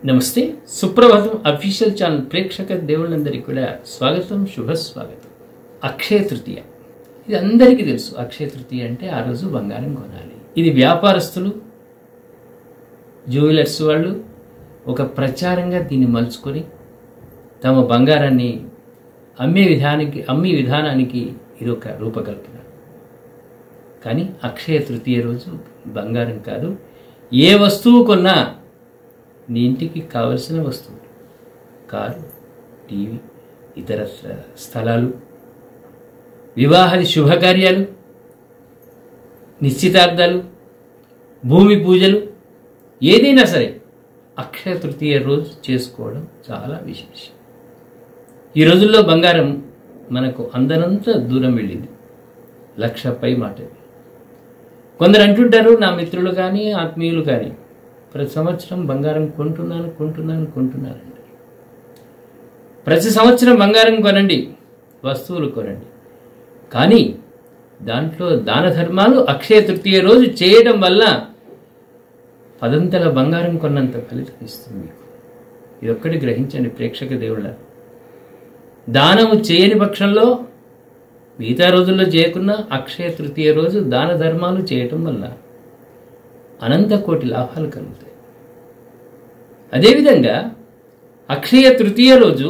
నమస్తే. సుప్రభాతం official channel ప్రేక్షక దేవుళ్ళందరికీ కూడా స్వాగతం, శుభస్వాగతం. అక్షయ తృతీయ ఇది అందరికీ తెలుసు. అక్షయ తృతీయ అంటే ఆ రోజు బంగారం కొనాలి. ఇది వ్యాపారస్తులు, జ్యువెలర్స్ వాళ్ళు ఒక ప్రచారంగా దీన్ని మలుచుకొని తమ బంగారాన్ని అమ్మే విధానానికి ఇది ఒక రూపకల్పన. కానీ అక్షయ తృతీయ రోజు బంగారం కాదు, ఏ వస్తువు కొన్నా నీ ఇంటికి కావలసిన వస్తువులు, కారు, టీవీ, ఇతర స్థలాలు, వివాహాది శుభకార్యాలు, నిశ్చితార్థాలు, భూమి పూజలు, ఏదైనా సరే అక్షయ తృతీయ రోజు చేసుకోవడం చాలా విశేషం. ఈ రోజుల్లో బంగారం మనకు అందనంత దూరం వెళ్ళింది. 1,00,000 పై మాట. కొందరు అంటుంటారు, నా మిత్రులు కానీ ఆత్మీయులు కానీ, ప్రతి సంవత్సరం బంగారం కొంటున్నాను. ప్రతి సంవత్సరం బంగారం కొనండి, వస్తువులు కొనండి, కానీ దాంట్లో దాన ధర్మాలు అక్షయ తృతీయ రోజు చేయడం వల్ల 10 బంగారం కొన్నంత ఫలితం ఇస్తుంది మీకు. ఇదొక్కటి గ్రహించండి ప్రేక్షక దేవుళ్ళ. దానము చేయని పక్షంలో మిగతా రోజుల్లో చేయకున్న అక్షయ తృతీయ రోజు దాన ధర్మాలు చేయటం వల్ల అనంత కోటి లాభాలు కలుగుతాయి. అదేవిధంగా అక్షయ తృతీయ రోజు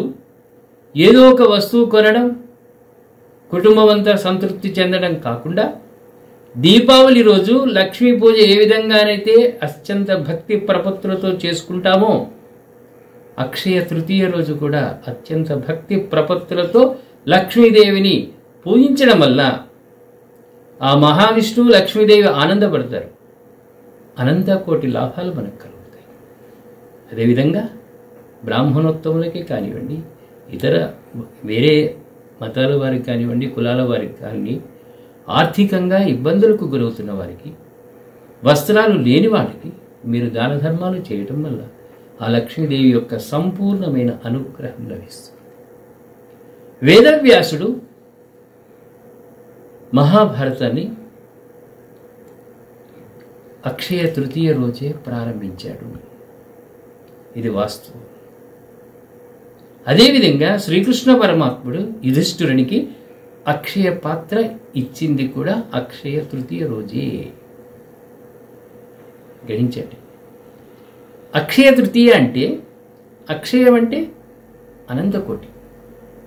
ఏదో ఒక వస్తువు కొనడం, కుటుంబం అంతా సంతృప్తి చెందడం కాకుండా, దీపావళి రోజు లక్ష్మీ పూజ ఏ విధంగానైతే అత్యంత భక్తి ప్రపత్తులతో చేసుకుంటామో, అక్షయ తృతీయ రోజు కూడా అత్యంత భక్తి ప్రపత్తులతో లక్ష్మీదేవిని పూజించడం వల్ల ఆ మహావిష్ణువు లక్ష్మీదేవి ఆనందపడతారు. అనంత కోటి లాభాలు మనకు కలుగుతాయి. అదేవిధంగా బ్రాహ్మణోత్తములకే కానివ్వండి, ఇతర వేరే మతాల వారికి కానివ్వండి, కులాల వారికి కానీ, ఆర్థికంగా ఇబ్బందులకు గురవుతున్న వారికి, వస్త్రాలు లేని వారికి మీరు దాన ధర్మాలు చేయటం వల్ల ఆ లక్ష్మీదేవి యొక్క సంపూర్ణమైన అనుగ్రహం లభిస్తుంది. వేదవ్యాసుడు మహాభారతాన్ని అక్షయ తృతీయ రోజే ప్రారంభించాడు. ఇది వాస్తవం. అదేవిధంగా శ్రీకృష్ణ పరమాత్ముడు యుధిష్ఠిరునికి అక్షయ పాత్ర ఇచ్చింది కూడా అక్షయ తృతీయ రోజే. గ్రహించండి. అక్షయ తృతీయ అంటే, అక్షయం అంటే అనంతకోటి.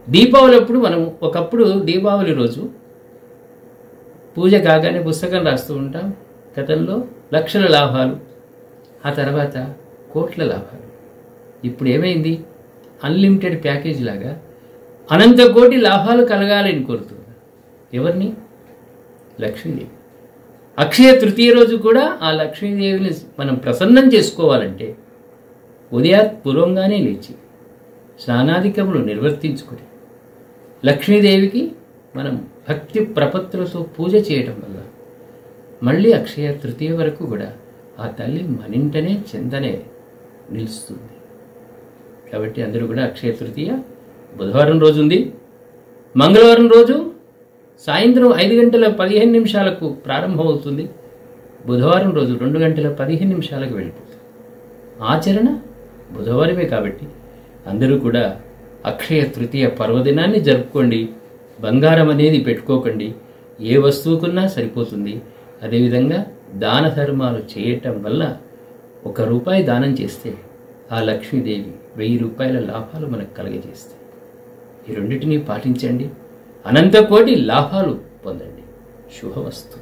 దీపావళి అప్పుడు ఒకప్పుడు దీపావళి రోజు పూజ కాగానే పుస్తకం రాస్తూ ఉంటాం. గతంలో లక్షల లాభాలు, ఆ తర్వాత కోట్ల లాభాలు. ఇప్పుడు ఏమైంది? అన్లిమిటెడ్ ప్యాకేజ్ లాగా అనంత కోటి లాభాలు కలగాలని కోరుతున్నారు. ఎవరిని? లక్ష్మీదేవి. అక్షయ తృతీయ రోజు కూడా ఆ లక్ష్మీదేవిని మనం ప్రసన్నం చేసుకోవాలంటే పూర్వంగానే లేచి స్నానాధికములు నిర్వర్తించుకొని లక్ష్మీదేవికి మనం భక్తి ప్రపత్తులతో పూజ చేయటం వల్ల మళ్ళీ అక్షయ తృతీయ వరకు కూడా ఆ తల్లి మనింటనే చెందనే నిలుస్తుంది. కాబట్టి అందరూ కూడా అక్షయ తృతీయ బుధవారం రోజు ఉంది. మంగళవారం రోజు సాయంత్రం 5:15 ప్రారంభమవుతుంది. బుధవారం రోజు 2:15 వెళ్ళిపోతుంది. ఆచరణ బుధవారమే. కాబట్టి అందరూ కూడా అక్షయ తృతీయ పర్వదినాన్ని జరుపుకోండి. బంగారం అనేది పెట్టుకోకండి, ఏ వస్తువుకున్నా సరిపోతుంది. అదేవిధంగా దాన ధర్మాలు చేయటం వల్ల 1 రూపాయి దానం చేస్తే ఆ లక్ష్మీదేవి 1000 రూపాయల లాభాలు మనకు కలగజేస్తాయి. ఈ రెండింటినీ పాటించండి, అనంత కోటి లాభాలు పొందండి. శుభవస్తు.